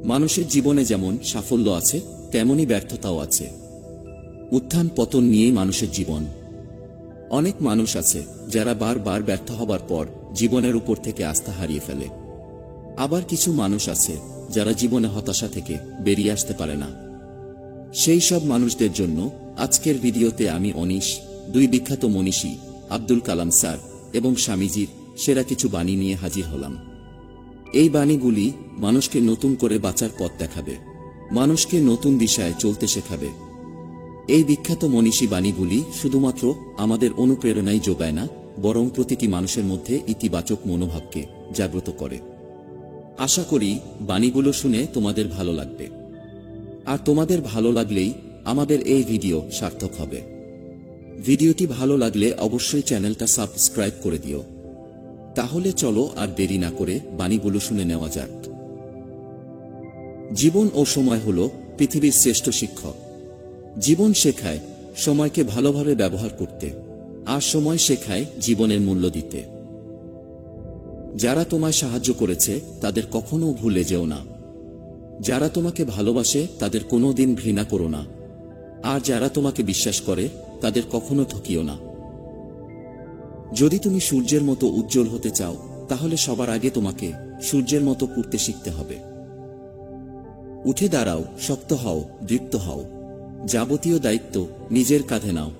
মানুষের জীবনে যেমন সাফল্য আছে, তেমনি ব্যর্থতাও আছে। উত্থান পতন নিয়েই মানুষের জীবন। অনেক মানুষ আছে যারা বারবার ব্যর্থ হবার পর জীবনের উপর থেকে আস্থা হারিয়ে ফেলে। আবার কিছু মানুষ আছে যারা জীবনে হতাশা থেকে বেরিয়ে আসতে পারে না। সেই সব মানুষদের জন্য আজকের ভিডিওতে আমি অনিশ, দুই বিখ্যাত মনীষী আব্দুল কালাম স্যার এবং স্বামীজির সেরা কিছু বাণী নিয়ে হাজির হলাম। এই বাণীগুলি মানুষকে নতুন করে বাঁচার পথ দেখাবে, মানুষকে নতুন দিশায় চলতে শেখাবে। এই বিখ্যাত মনীষী বাণীগুলি শুধুমাত্র আমাদের অনুপ্রেরণাই যোগায় না, বরং প্রতিটি মানুষের মধ্যে ইতিবাচক মনোভাবকে জাগ্রত করে। আশা করি বাণীগুলো শুনে তোমাদের ভালো লাগবে। আর তোমাদের ভালো লাগলেই আমাদের এই ভিডিও সার্থক হবে। ভিডিওটি ভালো লাগলে অবশ্যই চ্যানেলটা সাবস্ক্রাইব করে দিও। তাহলে চলো আর দেরি না করে বাণীগুলো শুনে নেওয়া যাক। জীবন ও সময় হলো পৃথিবীর শ্রেষ্ঠ শিক্ষক। জীবন শেখায় সময়কে ভালোভাবে ব্যবহার করতে, আর সময় শেখায় জীবনের মূল্য দিতে। যারা তোমায় সাহায্য করেছে তাদের কখনো ভুলে যেও না। যারা তোমাকে ভালোবাসে তাদের কোনোদিন ঘৃণা করো না। আর যারা তোমাকে বিশ্বাস করে তাদের কখনো ঠকিও না। যদি তুমি সূর্যের মতো উজ্জ্বল হতে চাও, তাহলে সবার আগে তোমাকে সূর্যের মতো পুড়তে শিখতে হবে। উঠে দাঁড়াও, শক্ত হও, দৃপ্ত হও। যাবতীয় দায়িত্ব নিজের কাঁধে নাও।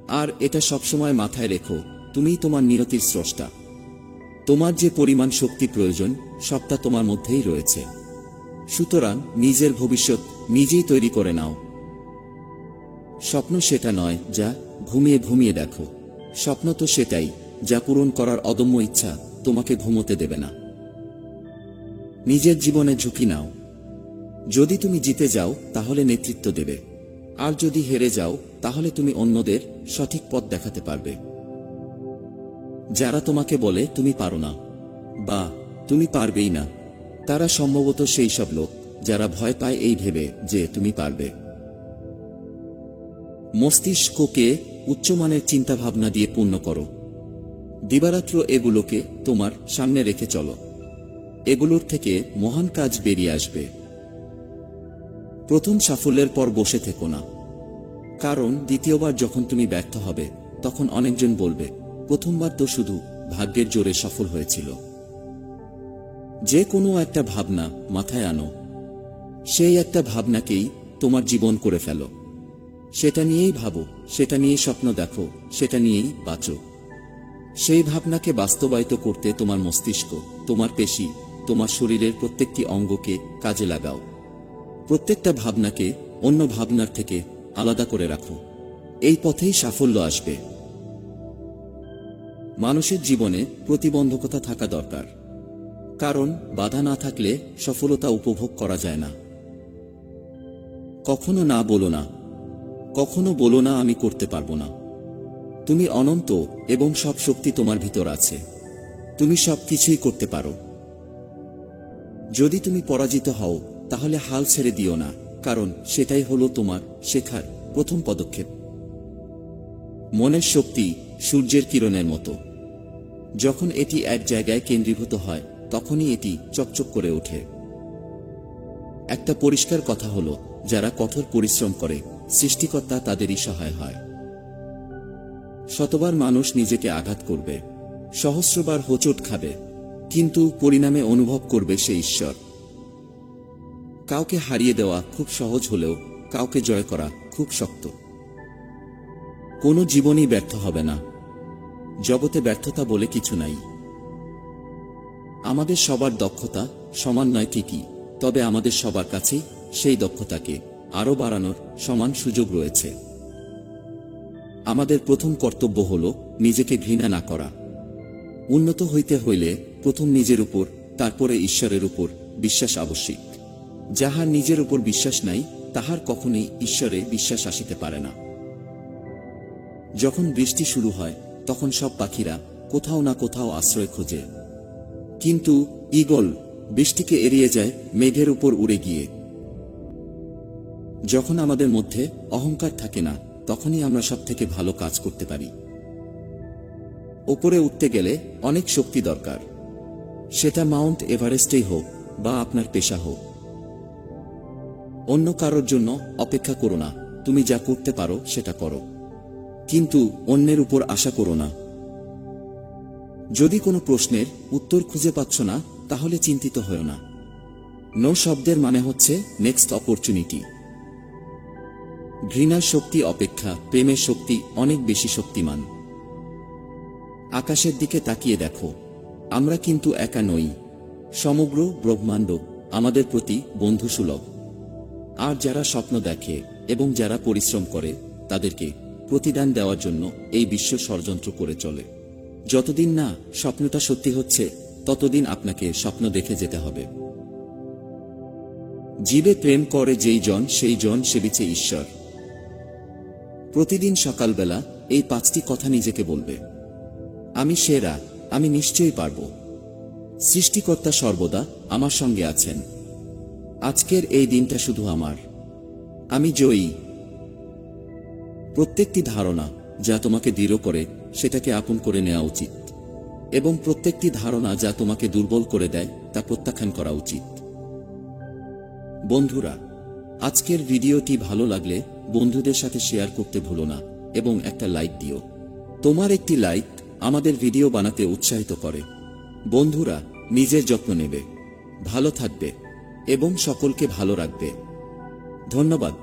আর এটা সবসময় মাথায় রেখো, তুমিই তোমার নিয়তির স্রষ্টা। তোমার যে পরিমাণ শক্তি প্রয়োজন সবটা তোমার মধ্যেই রয়েছে। সুতরাং নিজের ভবিষ্যৎ নিজেই তৈরি করে নাও। স্বপ্ন সেটা নয় যা ঘুমিয়ে ঘুমিয়ে দেখো। স্বপ্ন তো সেটাই যা পূরণ করার অদম্য ইচ্ছা তোমাকে ঘুমোতে দেবে না। নিজের জীবনে ঝুঁকি নাও। যদি তুমি জিতে যাও তাহলে নেতৃত্ব দেবে, আর যদি হেরে যাও তাহলে তুমি অন্যদের সঠিক পথ দেখাতে পারবে। যারা তোমাকে বলে তুমি পারো না বা তুমি পারবেই না, তারা সম্ভবত সেই সব লোক যারা ভয় পায় এই ভেবে যে তুমি পারবে। মস্তিষ্ককে উচ্চমানের চিন্তাভাবনা দিয়ে পূর্ণ করো। দিবারাত্র এগুলোকে তোমার সামনে রেখে চলো। এগুলোর থেকে মহান কাজ বেরিয়ে আসবে। প্রথম সাফল্যের পর বসে থেকো না, কারণ দ্বিতীয়বার যখন তুমি ব্যর্থ হবে তখন অনেকজন বলবে প্রথমবার তো শুধু ভাগ্যের জোরে সফল হয়েছিল। যে কোনো একটা ভাবনা মাথায় আনো, সেই একটা ভাবনাকেই তোমার জীবন করে ফেলো। সেটা নিয়েই ভাবো, সেটা নিয়েই স্বপ্ন দেখো, সেটা নিয়েই বাঁচো। সেই ভাবনাকে বাস্তবায়িত করতে তোমার মস্তিষ্ক, তোমার পেশি, তোমার শরীরের প্রত্যেকটি অঙ্গকে কাজে লাগাও। প্রত্যেকটা ভাবনাকে অন্য ভাবনার থেকে আলাদা করে রাখো। এই পথেই সাফল্য আসবে। মানুষের জীবনে প্রতিবন্ধকতা থাকা দরকার, কারণ বাধা না থাকলে সফলতা উপভোগ করা যায় না। কখনো না বলো না। কখনো বলো না আমি করতে পারবো না। তুমি অনন্ত এবং সব শক্তি তোমার ভিতর আছে। তুমি সব কিছুই করতে পারো। যদি তুমি পরাজিত হও তাহলে হাল ছেড়ে দিও না, কারণ সেটাই হলো তোমার শেখার প্রথম পদক্ষেপ। মনের শক্তি সূর্যের কিরণের মতো। যখন এটি এক জায়গায় কেন্দ্রীভূত হয় তখনই এটি চকচক করে ওঠে। একটা পরিষ্কার কথা হলো, যারা কঠোর পরিশ্রম করে সৃষ্টিকর্তা তাদেরই সহায় হয়। শতবার মানুষ নিজেকে আঘাত করবে, সহস্রবার হোঁচট খাবে, কিন্তু পরিণামে অনুভব করবে সে ঈশ্বর। কাউকে হারিয়ে দেওয়া খুব সহজ হলেও কাউকে জয় করা খুব শক্ত। কোনো জীবনই ব্যর্থ হবে না। জগতে ব্যর্থতা বলে কিছু নাই। আমাদের সবার দক্ষতা সমান নয় ঠিকই, তবে আমাদের সবার কাছেই সেই দক্ষতাকে আরও বাড়ানোর সমান সুযোগ রয়েছে। আমাদের প্রথম কর্তব্য হল নিজেকে ঘৃণা না করা। উন্নত হইতে হইলে প্রথম নিজের উপর, তারপরে ঈশ্বরের উপর বিশ্বাস আবশ্যিক। যাহার নিজের উপর বিশ্বাস নাই তাহার কখনোই ঈশ্বরে বিশ্বাস আসিতে পারে না। যখন বৃষ্টি শুরু হয় তখন সব পাখিরা কোথাও না কোথাও আশ্রয় খোঁজে, কিন্তু ঈগল বৃষ্টিকে এড়িয়ে যায় মেঘের উপর উড়ে গিয়ে। যখন আমাদের মধ্যে অহংকার থাকে না তখনই আমরা সব থেকে ভালো কাজ করতে পারি। ওপরে উঠতে গেলে অনেক শক্তি দরকার, সেটা মাউন্ট এভারেস্টেই হোক বা আপনার পেশা হোক। অন্য কারোর জন্য অপেক্ষা করো না, তুমি যা করতে পারো সেটা করো, কিন্তু অন্যের উপর আশা করো না। যদি কোনো প্রশ্নের উত্তর খুঁজে পাচ্ছ না, তাহলে চিন্তিত হয়ো না। নো শব্দের মানে হচ্ছে নেক্সট অপরচুনিটি। ঘৃণার শক্তি অপেক্ষা প্রেমের শক্তি অনেক বেশি শক্তিমান। আকাশের দিকে তাকিয়ে দেখো, আমরা কিন্তু একা নই। সমগ্র ব্রহ্মাণ্ড আমাদের প্রতি বন্ধুসুলভ। আর যারা স্বপ্ন দেখে এবং যারা পরিশ্রম করে, তাদেরকে প্রতিদান দেওয়ার জন্য এই বিশ্ব ষড়যন্ত্র করে চলে। যতদিন না স্বপ্নটা সত্যি হচ্ছে, ততদিন আপনাকে স্বপ্ন দেখে যেতে হবে। জীবে প্রেম করে যেই জন, সেই জন সেবিছে ঈশ্বর। প্রতিদিন সকালবেলা এই 5টি কথা নিজেকে বলবে। আমি সেরা, আমি নিশ্চয়ই পারব। সৃষ্টিকর্তা সর্বদা আমার সঙ্গে আছেন। আজকের এই দিনটা শুধু আমার। আমি জয়ী। প্রত্যেকটি ধারণা যা তোমাকে দৃঢ় করে, সেটাকে আপন করে নেওয়া উচিত, এবং প্রত্যেকটি ধারণা যা তোমাকে দুর্বল করে দেয়, তা প্রত্যাখ্যান করা উচিত। বন্ধুরা, আজকের ভিডিওটি ভালো লাগলে বন্ধুদের সাথে শেয়ার করতে ভুলো না এবং একটা লাইক দিও। তোমার একটি লাইক আমাদের ভিডিও বানাতে উৎসাহিত করে। বন্ধুরা, নিজের যত্ন নেবে, ভালো থাকবে এবং সকলকে ভালো রাখবে। ধন্যবাদ।